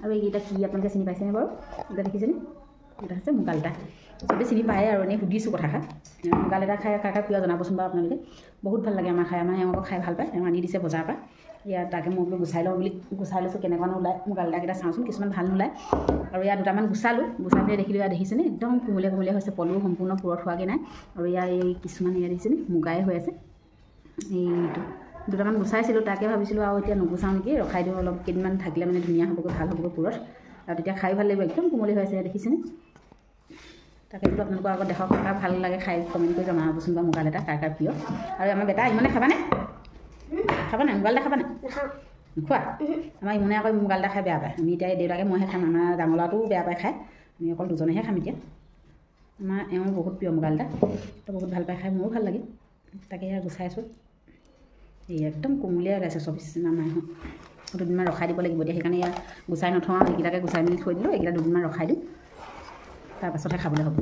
আৰু এইকেইটা কি আপোনালোকে চিনি পাইছেনে বাৰু এটা দেখিছেনে এটা আছে মুগালেটা চবেই চিনি পায় আৰু এনেই সুধিছোঁ কথাষাৰ মুগালেটা খাই কাৰ কাৰ প্ৰিয় জনাবচোন বাৰু আপোনালোকে বহুত ভাল লাগে আমাৰ খাই আমাৰ এওঁকো খাই ভাল পায় এওঁ আনি দিছে বজাৰৰ পৰা ইয়াত তাকে মই বোলো গুচাই লওঁ বুলি গুচাই লৈছোঁ কেনেকুৱানো ওলায় মুগালেটাকেইটা চাওঁচোন কিছুমান ভাল নোলায় আৰু ইয়াত দুটামান গুচালোঁ গুচাই পেলাই দেখিলোঁ ইয়াত দেখিছেনে একদম কোমলীয়া কোমলীয়া হৈছে পলু সম্পূৰ্ণ পুৰত হোৱাকৈ নাই আৰু ইয়াৰ এই কিছুমান ইয়াত দেখিছেনে মুগাই হৈ আছে এইটো দুটামান গুচাইছিলোঁ তাকে ভাবিছিলোঁ আৰু এতিয়া নুগুচাওঁ নেকি ৰখাই দিওঁ অলপ কেইদিনমান থাকিলে মানে ধুনীয়া হ'বগৈ ভাল হ'বগৈ পুৰত আৰু তেতিয়া খাই ভাল লাগিব একদম কোমলী হৈ আছে দেখিছেনে তাকে বোলো আপোনালোকৰ আগত দেখাওক কাৰ ভাল লাগে খাই কমেণ্ট কৰি জনাবচোন বা মুগালেটা কাৰ কাৰ প্ৰিয় আৰু আমাৰ বেটা ইমানে খাবানে মুগালেটা খাবানে নোখোৱা আমাৰ ইমানে আকৌ মুগালেটা খাই বেয়া পায় আমি এতিয়া দেউতাকে মইহে খাম আমাৰ ডাঙৰ ল'ৰাটোও বেয়া পায় খাই আমি অকল দুজনেহে খাম এতিয়া আমাৰ এওঁ বহুত প্ৰিয় মুগালেটা তো বহুত ভাল পায় খাই মোৰো ভাল লাগে তাকে ইয়াৰ গুচাইছোঁ এই একদম কোমলীয়া ওলাইছে 24 নাই দুদিনমান ৰখাই দিব লাগিব এতিয়া সেইকাৰণে ইয়াৰ গুচাই নথওঁ এইকেইটাকে গুচাই মেলি থৈ দিলোঁ এইকেইটা দুদিনমান ৰখাই দিম তাৰপাছতহে খাবলৈ হ'ব